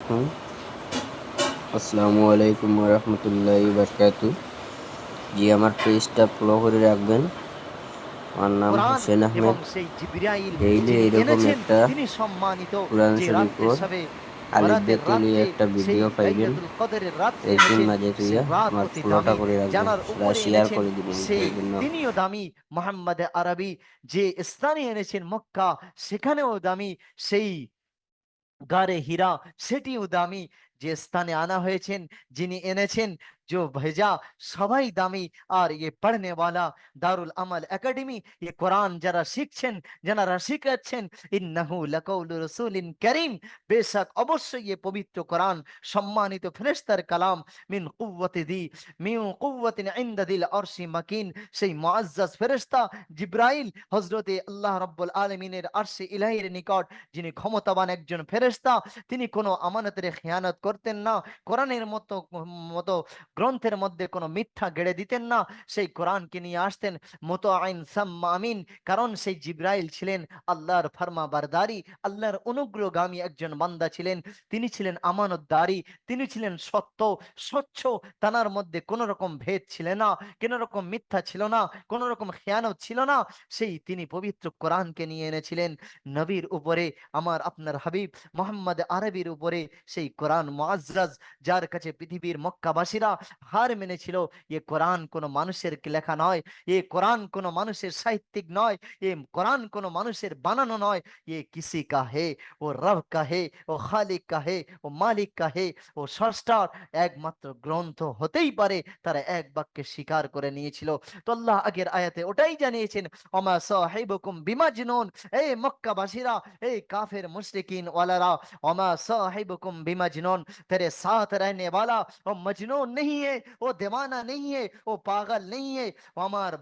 হুম, আসসালামু আলাইকুম রহমতুল্লাহি বারকাতু। জি, আমার পেজটা ফলো করে রাখবেন। আমার নাম কোরআন হোসেন এবং আহমেদ। সেই জিবরাইল ডেইলি যিনি এইরকম এনেছেন একটা তিনি সম্মানিত। কোরআন যে রাত্রে শরীফর সবে আলিফ বরাতের বেতুলি রাত্রে একটা সেই ভিডিও পাইবেন। লাইলাতুল কদরের রাত্রে একদিন এনেছেন, মাঝে সেই তুইয়া রাত আমার অতি ফলোটা দামি, করে রাখবেন, জানার উপরে শেয়ার এনেছেন করে দিবেন সেই এই জন্য। তিনিও দামি। মোহাম্মদ আরবি যে স্থানে এনেছেন মক্কা, সেখানেও দামি। সেই গারে হীরা সেটিও দামি। যে স্থানে আনা হয়েছেন, যিনি এনেছেন, जो भेजा, সবাই দামি। আর ये पढ़ने वाला দারুল আমাল একাডেমি, ये কোরআন যারা শিখছেন, যারা শিখাচ্ছেন, ইন্নাহু লাকাউলু রাসূলিন কারীম, বেশক অবশ্যই ये পবিত্র কোরআন সম্মানিত ফেরেশতার কালাম। মিন কুওয়াতি দি মিন কুওয়াতিন ইনদা দিল আরশি মাকিন, সেই মুআজ্জাজ ফেরেশতা জিবরাইল হযরতে আল্লাহ রাব্বুল আলামিনের আরশে ইলাহির নিকট যিনি ক্ষমতাবান একজন ফেরেশতা, তিনি কোনো আমানতের খেয়ানত করতেন না। কোরআনের মতো মতো গ্রন্থের মধ্যে কোনো মিথ্যা গেড়ে দিতেন না। সেই কোরআনকে নিয়ে আসতেন মুতাআইন সাম্মা আমিন, কারণ সেই জিবরাইল ছিলেন আল্লাহর ফরমাবরদারি, আল্লাহর অনুগ্রহগামী একজন বান্দা ছিলেন। তিনি ছিলেন আমানতদারি, তিনি ছিলেন সত্য, স্বচ্ছ। তানার মধ্যে কোনো রকম ভেদ ছিল না, কোনো রকম মিথ্যা ছিল না, কোনো রকম খেয়ানত ছিল না। সেই তিনি পবিত্র কোরআনকে নিয়ে এনেছিলেন নবীর উপরে, আমার আপনার হাবিব মোহাম্মদ আরবির উপরে। সেই কোরআন মুআজ্জাজ, যার কাছে পৃথিবীর মক্কাবাসীরা হার মেনেছিল। এ কোরআন কোনো মানুষের লেখা নয়, এ কোরআন কোনো মানুষের সাহিত্যিক নয়, এ কোরআন কোনো মানুষের বানানো নয়। এ কিসি কা হে, ও রব কা হে, ও খালিক কা হে, ও মালিক কা হে, ও স্রষ্টার একমাত্র গ্রন্থ হতেই পারে। তারা এক বাক্যে স্বীকার করে নিয়েছিল। তো আল্লাহ আগের আয়াতে ওটাই জানিয়েছেন, ওমা সাহিবুকুম বিমাজনুন, এই মক্কাবাসীরা, এই কাফের মুশরিকিন ওয়ালারা, ওমা साहिबुकुम बिमजनून, तेरे साथ रहने वाला वो मजनून नहीं है, वो दीवाना नहीं है, वो पागल नहीं है। আমার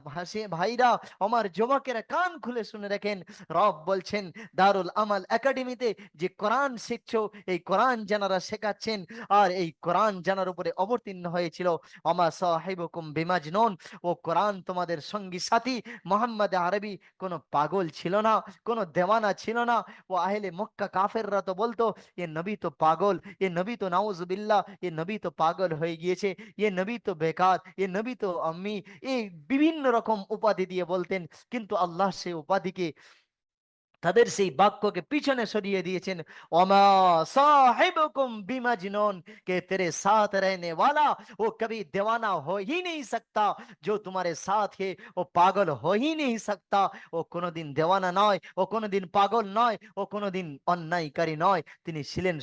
ভাইরা, আমার যুবকেরা কান খুলে শুনে রাখেন, রব বলছেন দারুল আমাল একাডেমিতে যে কোরআন শিখছো, এই কোরআন জানারা শেখাচ্ছেন, আর এই কোরআন জানার উপরে অবতীর্ণ হয়েছিল ওমা সাহিবুকুম বিমাজনুন, ও কোরআন তোমাদের সঙ্গী সাথী মোহাম্মদ আরবি কোনো পাগল ছিল না, কোনো দেওয়ানা ছিল না। ও আহলে মক্কা কাফেররা তো বলতো, ये नबी तो पागल, ये नबी तो नाउजुबिल्लाह, ये नबी তো পাগল হয়ে গিয়েছে, ये नबी तो বেকার, ये नबी तो আম্মি, এই বিভিন্ন রকম উপাধি দিয়ে বলতেন। কিন্তু আল্লাহ সেই উপাধিকে, তাদের সেই বাক্যকে পিছনে সরিয়ে দিয়েছেন। ওমা সাহিবুকুম বিমাজনুন, के तेरे साथ रहने वाला वो कभी दीवाना हो ही नहीं सकता, जो तुम्हारे साथ है वो पागल हो ही नहीं सकता। ও কোনোদিন দেওয়ানা নয়, ও কোনোদিন পাগল নয়, ও কোনোদিন অন্যায়কারী নয়। তিনি ছিলেন